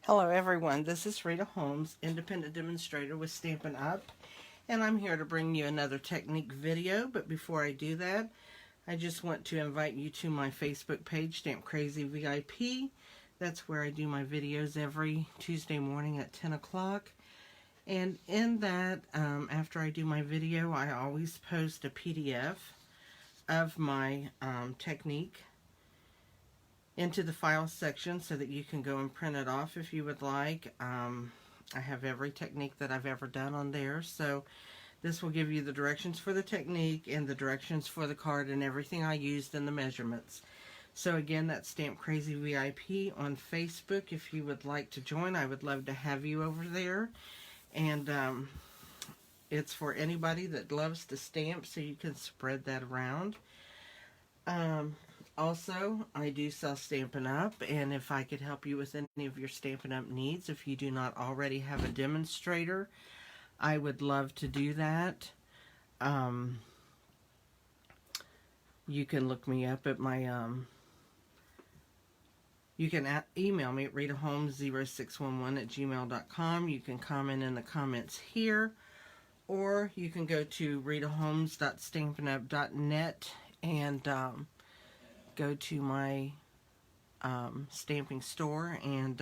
Hello everyone, this is Rita Holmes, independent demonstrator with Stampin' Up, and I'm here to bring you another technique video. But before I do that, I just want to invite you to my Facebook page, Stamp Crazy VIP. That's where I do my videos every Tuesday morning at 10 o'clock. And in that, after I do my video, I always post a PDF of my technique into the file section so that you can go and print it off if you would like. I have every technique that I've ever done on there, so this will give you the directions for the technique and the directions for the card and everything I used in the measurements. So again, that's Stamp Crazy VIP on Facebook. If you would like to join, I would love to have you over there. And it's for anybody that loves to stamp, so you can spread that around. Also, I do sell Stampin' Up, and if I could help you with any of your Stampin' Up needs, if you do not already have a demonstrator, I would love to do that. You can look me up at my, you can email me at ritaholmes0611@gmail.com. You can comment in the comments here, or you can go to ritaholmes.stampinup.net and go to my stamping store and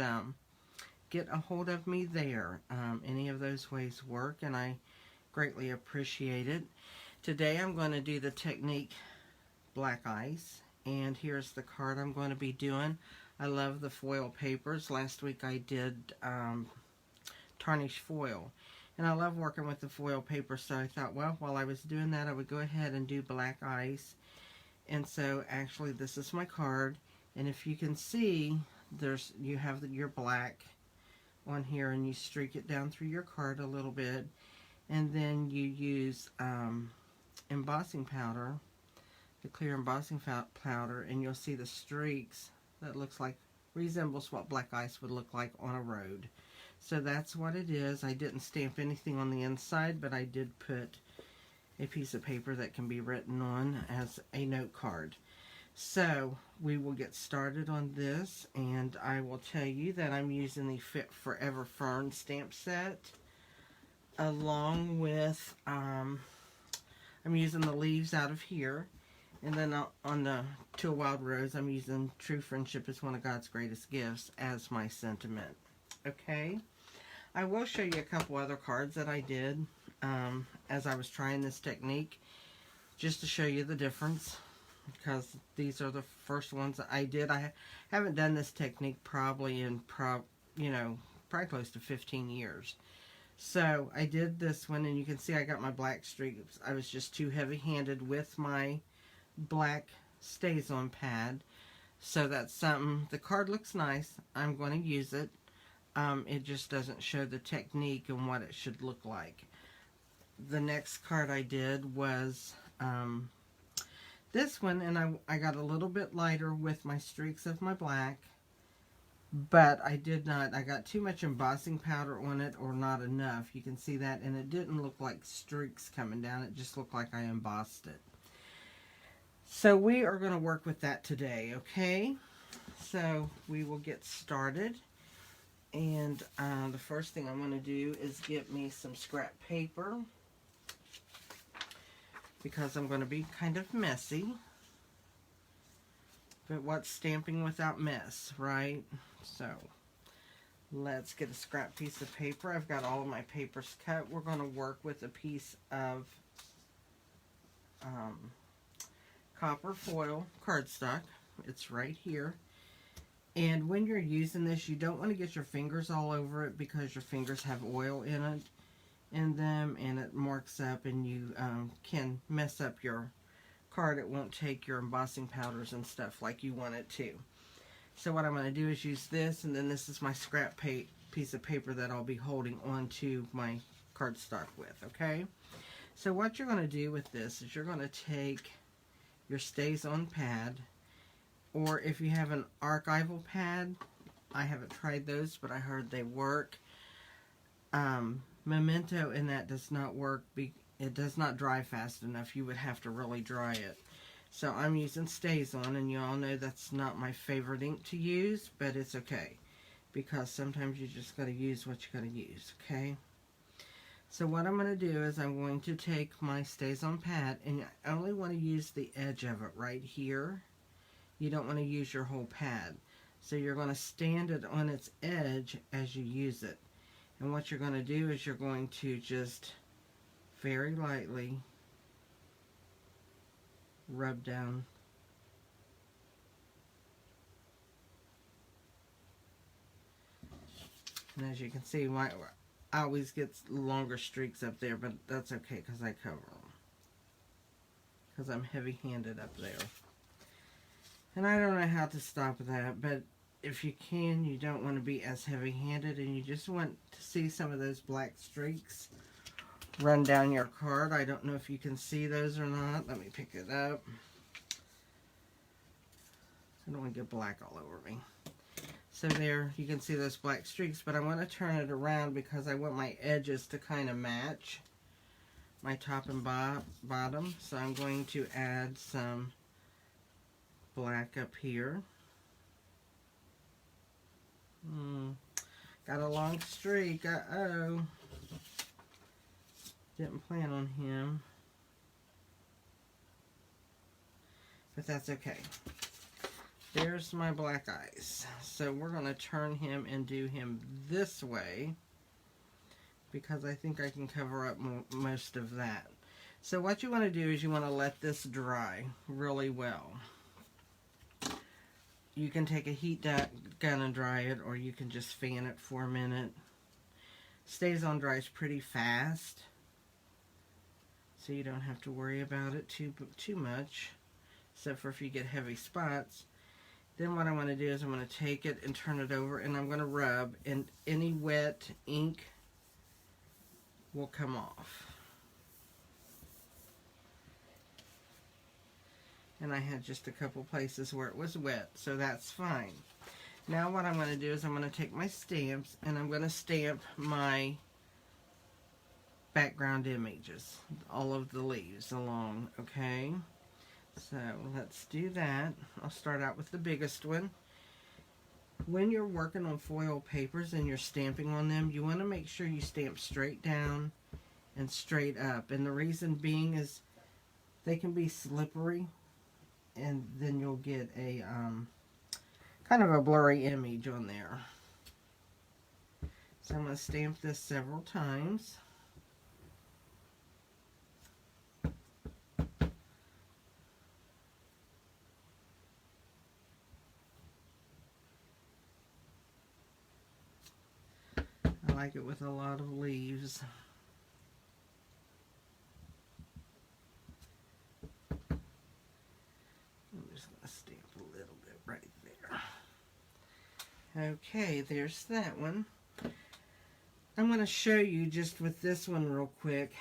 get a hold of me there. Any of those ways work, and I greatly appreciate it. Today I'm going to do the technique Black Ice, and here's the card I'm going to be doing. I love the foil papers. Last week I did tarnish foil, and I love working with the foil paper, so I thought, well, while I was doing that, I would go ahead and do Black Ice. And so actually this is my card, and if you can see, you have your black on here, and you streak it down through your card a little bit, and then you use embossing powder, the clear embossing powder, and you'll see the streaks that resembles what Black Ice would look like on a road. So that's what it is. I didn't stamp anything on the inside, but I did put a piece of paper that can be written on as a note card. So we will get started on this, and I will tell you that I'm using the Fit Forever Fern stamp set, along with I'm using the leaves out of here, and then on the To a Wild Rose I'm using True Friendship is One of God's Greatest Gifts as my sentiment. Okay, I will show you a couple other cards that I did as I was trying this technique, just to show you the difference, because these are the first ones that I did. I haven't done this technique probably in probably close to 15 years. So I did this one, and you can see I got my black streaks. I was just too heavy-handed with my black stays-on pad. So that's something. The card looks nice. I'm going to use it. It just doesn't show the technique and what it should look like. The next card I did was this one, and I got a little bit lighter with my streaks of my black, but I got too much embossing powder on it, or not enough. You can see that, and it didn't look like streaks coming down. It just looked like I embossed it. So we are going to work with that today, okay? So we will get started, and the first thing I'm going to do is get me some scrap paper, because I'm going to be kind of messy. But what's stamping without mess, right? So let's get a scrap piece of paper. I've got all of my papers cut. We're going to work with a piece of copper foil cardstock. It's right here. And when you're using this, you don't want to get your fingers all over it, because your fingers have oil in them, and it marks up, and you can mess up your card. It won't take your embossing powders and stuff like you want it to. So what I'm going to do is use this, and then this is my scrap piece of paper that I'll be holding onto my cardstock with, okay? So what you're going to do with this is you're going to take your stays on pad, or if you have an archival pad, I haven't tried those, but I heard they work. Memento in that does not work. It does not dry fast enough. You would have to really dry it. So I'm using Stays On, and you all know that's not my favorite ink to use, but it's okay, because sometimes you just got to use what you got to use, okay? So what I'm going to do is I'm going to take my Stays On pad, and I only want to use the edge of it right here. You don't want to use your whole pad. So you're going to stand it on its edge as you use it. And what you're going to do is you're going to just very lightly rub down. And as you can see, I always get longer streaks up there, but that's okay because I cover them. Because I'm heavy-handed up there. And I don't know how to stop that, but if you can, you don't want to be as heavy-handed, and you just want to see some of those black streaks run down your card. I don't know if you can see those or not. Let me pick it up. I don't want to get black all over me. So there, you can see those black streaks, but I want to turn it around because I want my edges to kind of match my top and bottom. So I'm going to add some black up here. Got a long streak. Uh-oh. Didn't plan on him. But that's okay. There's my black eyes. So we're going to turn him and do him this way, because I think I can cover up most of that. So what you want to do is you want to let this dry really well. You can take a heat gun and dry it, or you can just fan it for a minute. Stays On dries pretty fast, so you don't have to worry about it too much, except for if you get heavy spots. Then what I want to do is I'm going to take it and turn it over, and I'm going to rub, and any wet ink will come off. And I had just a couple places where it was wet, so that's fine. Now what I'm going to do is I'm going to take my stamps, and I'm going to stamp my background images, all of the leaves along, okay? So let's do that. I'll start out with the biggest one. When you're working on foil papers and you're stamping on them, you want to make sure you stamp straight down and straight up. And the reason being is they can be slippery, and then you'll get a kind of a blurry image on there. So I'm going to stamp this several times. I like it with a lot of leaves. I'm just going to stamp a little bit right there. Okay, there's that one. I'm going to show you just with this one real quick.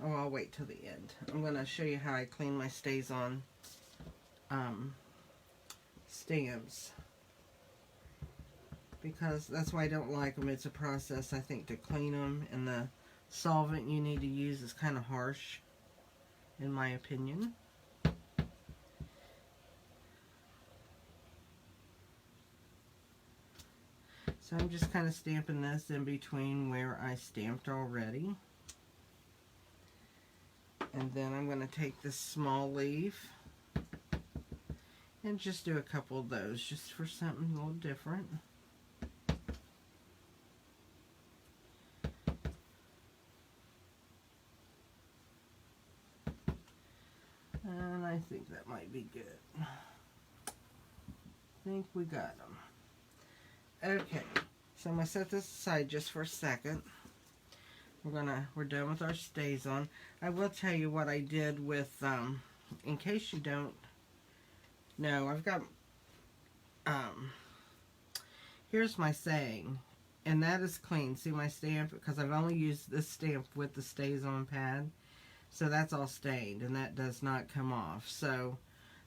Oh, I'll wait till the end. I'm going to show you how I clean my Stays On stamps, because that's why I don't like them. It's a process, I think, to clean them, and the solvent you need to use is kind of harsh, in my opinion. So I'm just kind of stamping this in between where I stamped already. And then I'm going to take this small leaf and just do a couple of those, just for something a little different. And I think that might be good. I think we got them. Okay, so I'm going to set this aside just for a second. We're done with our Stays On. I will tell you what I did with, in case you don't know, I've got, here's my saying, and that is clean. See my stamp? Because I've only used this stamp with the Stays On pad. So that's all stained, and that does not come off. So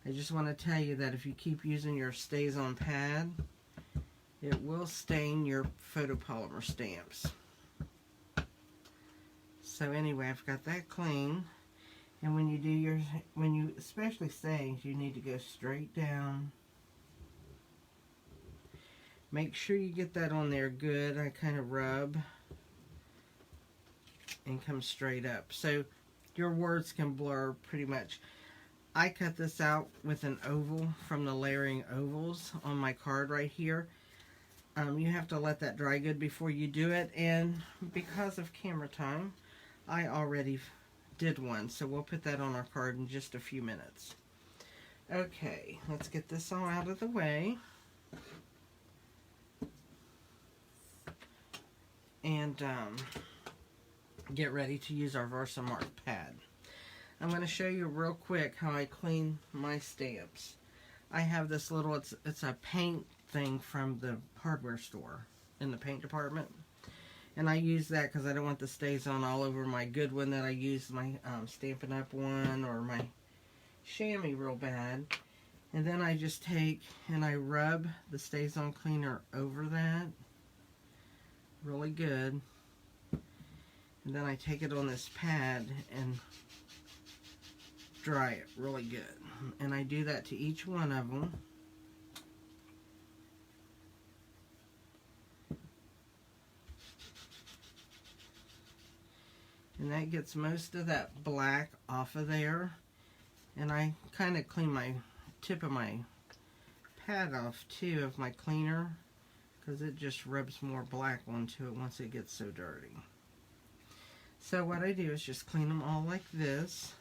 I just want to tell you that if you keep using your Stays On pad, it will stain your photopolymer stamps. So anyway, I've got that clean. And when you do especially stains, you need to go straight down. Make sure you get that on there good. I kind of rub and come straight up. So your words can blur pretty much. I cut this out with an oval from the layering ovals on my card right here. You have to let that dry good before you do it, and because of camera time, I already did one, so we'll put that on our card in just a few minutes. Okay, let's get this all out of the way. And get ready to use our Versamark pad. I'm going to show you real quick how I clean my stamps. I have this little, it's a paint thing from the hardware store in the paint department. And I use that because I don't want the stays on all over my good one that I use my Stampin' Up! One or my chamois real bad. And then I just take and I rub the stays on cleaner over that really good. And then I take it on this pad and dry it really good. And I do that to each one of them. And that gets most of that black off of there. And I kind of clean my tip of my pad off too of my cleaner, because it just rubs more black onto it once it gets so dirty. So what I do is just clean them all like this.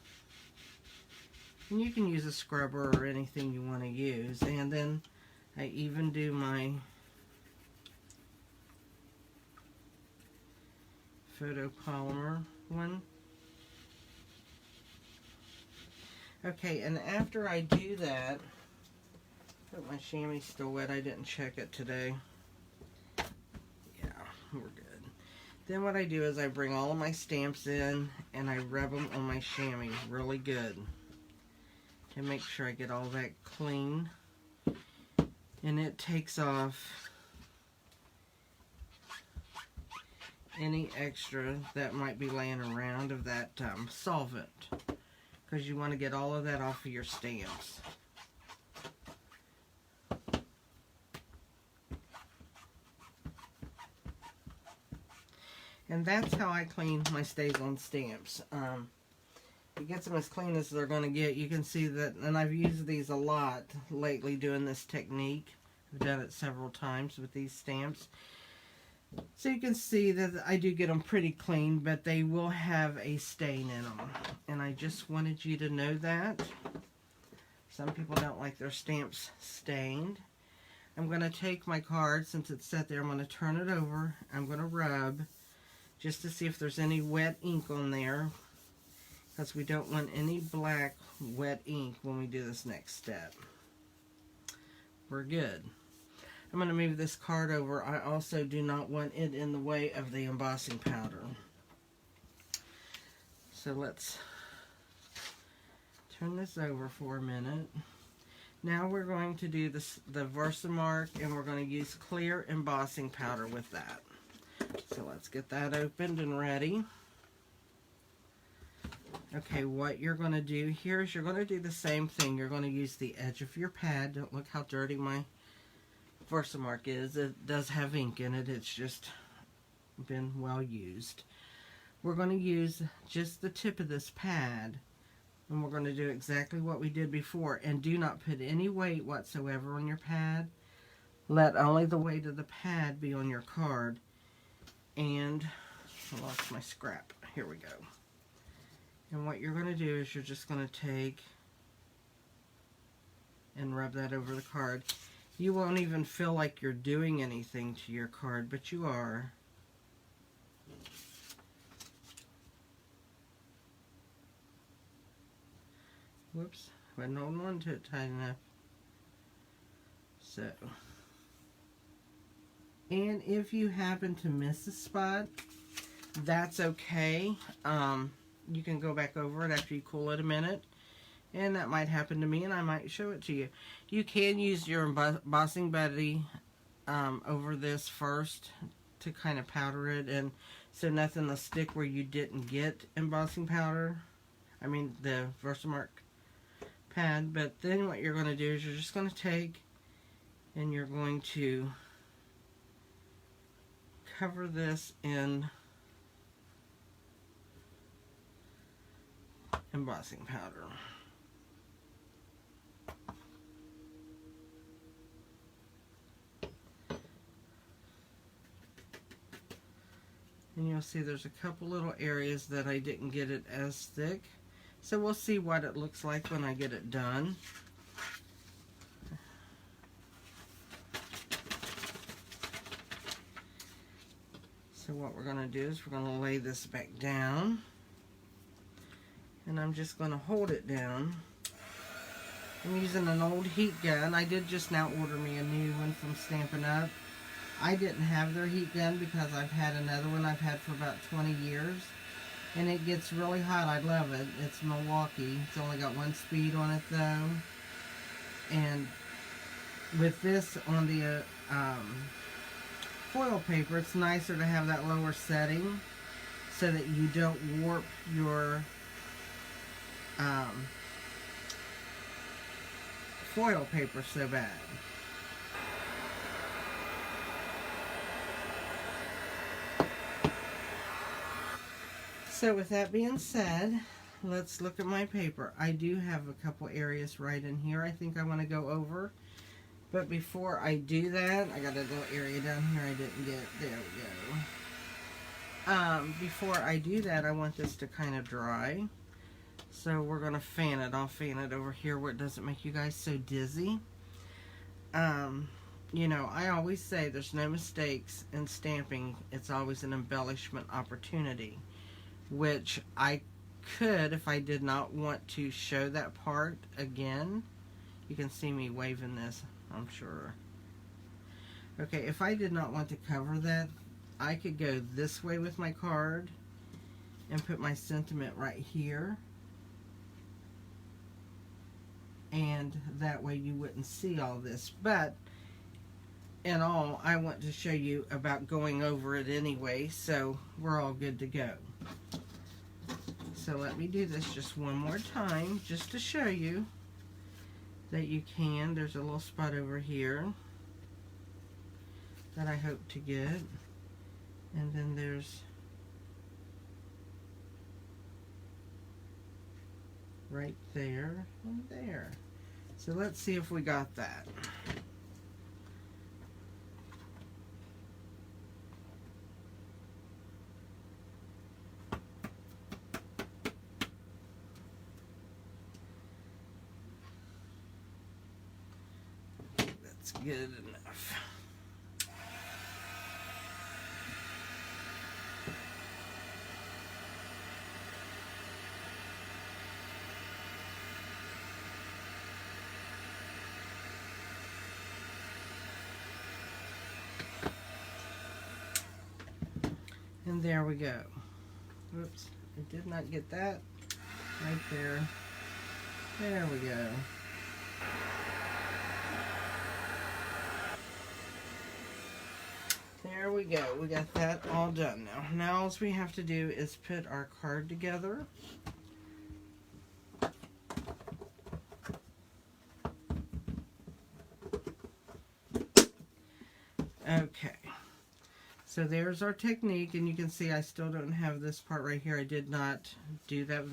And you can use a scrubber or anything you want to use. And then I even do my photopolymer one. Okay, and after I do that, but my chamois still wet, I didn't check it today. Yeah, we're good. Then what I do is I bring all of my stamps in and I rub them on my chamois really good to make sure I get all that clean. And it takes off any extra that might be laying around of that solvent, because you want to get all of that off of your stamps. And that's how I clean my stays on stamps. It gets them as clean as they're going to get. You can see that, and I've used these a lot lately doing this technique. I've done it several times with these stamps. So you can see that I do get them pretty clean, but they will have a stain in them. And I just wanted you to know that. Some people don't like their stamps stained. I'm going to take my card, since it's set there, I'm going to turn it over. I'm going to rub just to see if there's any wet ink on there, because we don't want any black wet ink when we do this next step. We're good. I'm going to move this card over. I also do not want it in the way of the embossing powder. So let's turn this over for a minute. Now we're going to do this, the Versamark, and we're going to use clear embossing powder with that. So let's get that opened and ready. Okay, what you're going to do here is you're going to do the same thing. You're going to use the edge of your pad. Don't look how dirty my Versamark is. It does have ink in it. It's just been well used. We're going to use just the tip of this pad, and we're going to do exactly what we did before. And do not put any weight whatsoever on your pad. Let only the weight of the pad be on your card. And I lost my scrap. Here we go. And what you're going to do is you're just going to take and rub that over the card. You won't even feel like you're doing anything to your card, but you are. Whoops, wasn't holding on to it tight enough. So, and if you happen to miss a spot, that's okay. You can go back over it after you cool it a minute. And that might happen to me, and I might show it to you. You can use your embossing buddy over this first to kind of powder it, and so nothing will stick where you didn't get embossing powder. I mean the Versamark pad. But then what you're going to do is you're just going to take and you're going to cover this in embossing powder. And you'll see there's a couple little areas that I didn't get it as thick. So we'll see what it looks like when I get it done. So what we're going to do is we're going to lay this back down. And I'm just going to hold it down. I'm using an old heat gun. I did just now order me a new one from Stampin' Up. I didn't have their heat gun because I've had another one I've had for about 20 years. And it gets really hot. I love it. It's Milwaukee. It's only got one speed on it though. And with this on the foil paper, it's nicer to have that lower setting so that you don't warp your foil paper so bad. So with that being said, let's look at my paper. I do have a couple areas right in here I think I want to go over. But before I do that, I got a little area down here I didn't get. There we go. Before I do that, I want this to kind of dry. So we're going to fan it. I'll fan it over here where it doesn't make you guys so dizzy. You know, I always say there's no mistakes in stamping. It's always an embellishment opportunity. Which I could, if I did not want to show that part again. You can see me waving this, I'm sure. Okay, if I did not want to cover that, I could go this way with my card and put my sentiment right here. And that way you wouldn't see all this. But in all, I want to show you about going over it anyway, so we're all good to go. So let me do this just one more time, just to show you that you can. There's a little spot over here that I hope to get. And then there's right there and there. So let's see if we got that. Good enough. And there we go. Oops, I did not get that right there. There we go. There we go. We got that all done now. Now all we have to do is put our card together. Okay. So there's our technique, and you can see I still don't have this part right here. I did not do that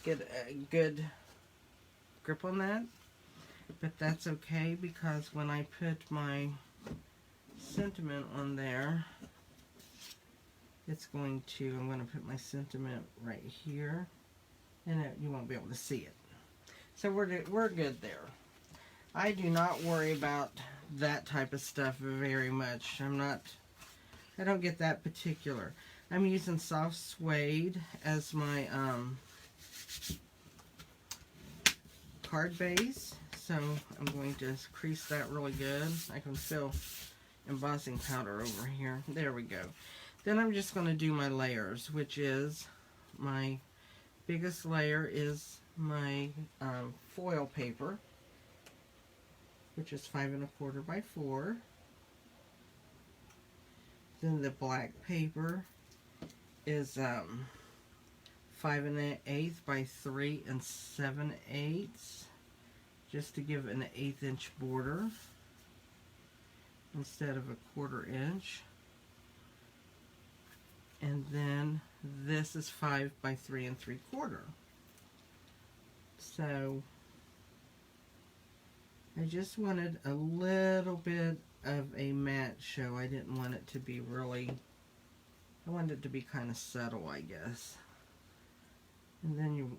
get a good grip on that. But that's okay, because when I put my sentiment on there, I'm going to put my sentiment right here, and you won't be able to see it. So we're good there. I do not worry about that type of stuff very much. I don't get that particular. I'm using soft suede as my card base, so I'm going to crease that really good. I can feel embossing powder over here. There we go. Then I'm just going to do my layers, which is my biggest layer is my foil paper, which is 5 1/4 by 4. Then the black paper is 5 1/8 by 3 7/8, just to give an 1/8 inch border instead of a 1/4 inch. And then this is 5 by 3 3/4. So I just wanted a little bit of a matte show. I didn't want it to be really, I wanted it to be kind of subtle, I guess. And then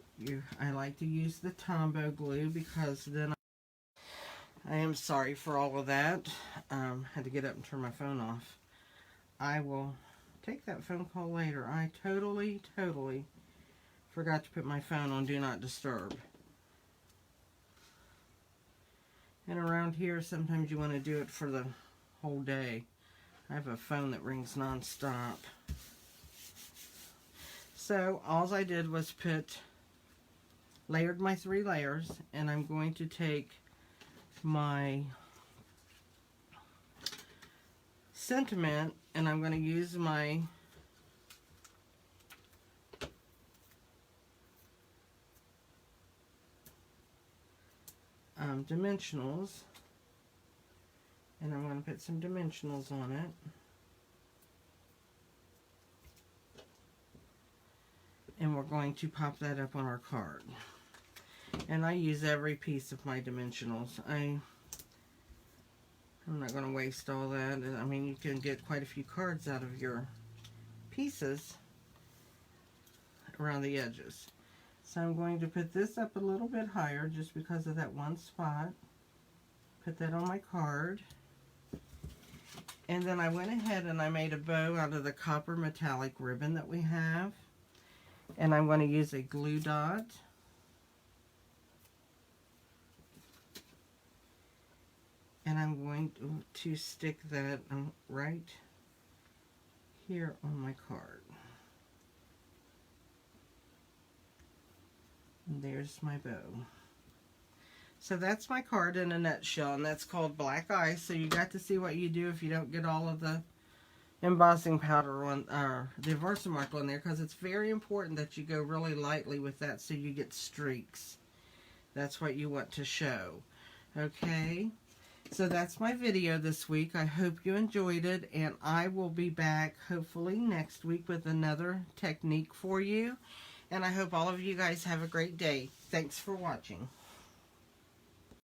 I like to use the Tombow glue, because then I am sorry for all of that. Had to get up and turn my phone off. I will take that phone call later. I totally forgot to put my phone on Do Not Disturb. And around here, sometimes you want to do it for the whole day. I have a phone that rings non-stop. So all I did was layered my 3 layers, and I'm going to take my sentiment, and I'm going to use my dimensionals, and I'm going to put some dimensionals on it. And we're going to pop that up on our card. And I use every piece of my dimensionals. I'm not going to waste all that. I mean, you can get quite a few cards out of your pieces around the edges. So I'm going to put this up a little bit higher just because of that one spot. Put that on my card. And then I went ahead and I made a bow out of the copper metallic ribbon that we have. And I'm going to use a glue dot. And I'm going to stick that right here on my card. And there's my bow. So that's my card in a nutshell, and that's called Black Ice. So you got to see what you do if you don't get all of the embossing powder on, or the Versamark on there, because it's very important that you go really lightly with that so you get streaks. That's what you want to show. Okay, so that's my video this week. I hope you enjoyed it, and I will be back hopefully next week with another technique for you. And I hope all of you guys have a great day. Thanks for watching.